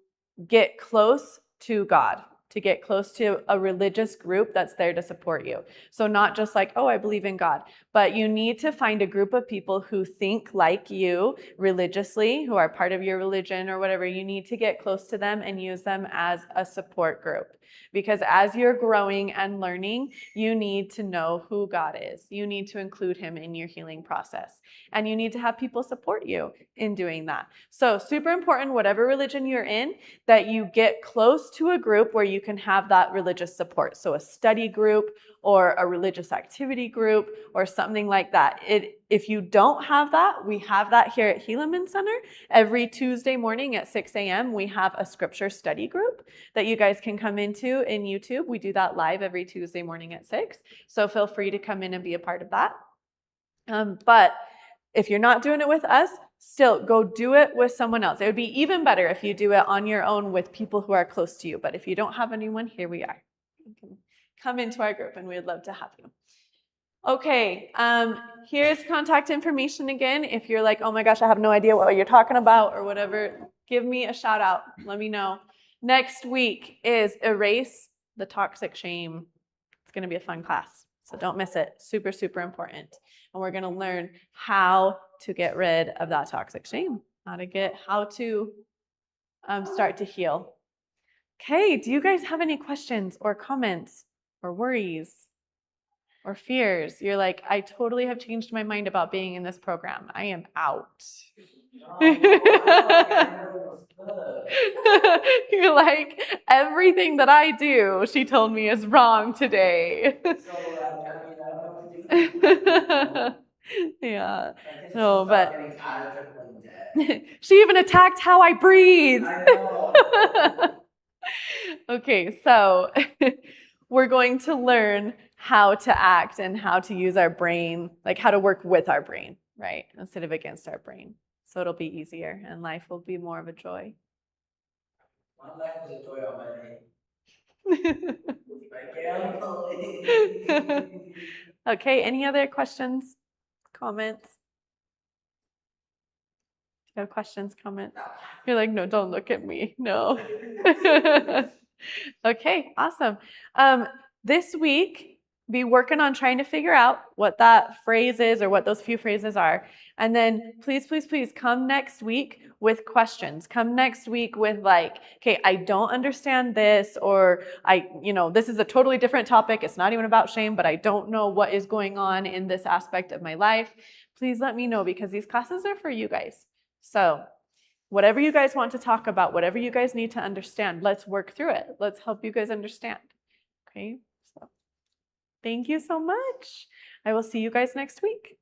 S1: get close to God, to get close to a religious group that's there to support you. So not just like, oh, I believe in God, but you need to find a group of people who think like you religiously, who are part of your religion or whatever. You need to get close to them and use them as a support group. Because as you're growing and learning, you need to know who God is. You need to include him in your healing process. And you need to have people support you in doing that. So super important, whatever religion you're in, that you get close to a group where you can have that religious support. So a study group or a religious activity group or something like that. If you don't have that, we have that here at Helaman Center. Every Tuesday morning at 6 a.m., we have a scripture study group that you guys can come into in YouTube. We do that live every Tuesday morning at 6. So feel free to come in and be a part of that. But if you're not doing it with us, still go do it with someone else. It would be even better if you do it on your own with people who are close to you. But if you don't have anyone, here we are. You can come into our group and we'd love to have you. Okay, here's contact information again. If you're like, oh my gosh, I have no idea what you're talking about or whatever, give me a shout out. Let me know. Next week is Erase the Toxic Shame. It's going to be a fun class, so don't miss it. Super, super important. And we're going to learn how to get rid of that toxic shame, how to start to heal. Okay, do you guys have any questions or comments or worries or fears? You're like, I totally have changed my mind about being in this program. I am out. You're like, everything that I do, she told me, is wrong today. Yeah. No, but she even attacked how I breathe. Okay, so we're going to learn how to act and how to use our brain, like how to work with our brain, right? Instead of against our brain. So it'll be easier and life will be more of a joy.
S4: My life was a joy already.
S1: Okay, any other questions, comments? Do you have questions, comments? You're like, no, don't look at me. No. Okay, awesome. This week, be working on trying to figure out what that phrase is or what those few phrases are. And then please, please, please come next week with questions. Come next week with like, okay, I don't understand this, or this is a totally different topic. It's not even about shame, but I don't know what is going on in this aspect of my life. Please let me know, because these classes are for you guys. So whatever you guys want to talk about, whatever you guys need to understand, let's work through it. Let's help you guys understand. Okay, so thank you so much. I will see you guys next week.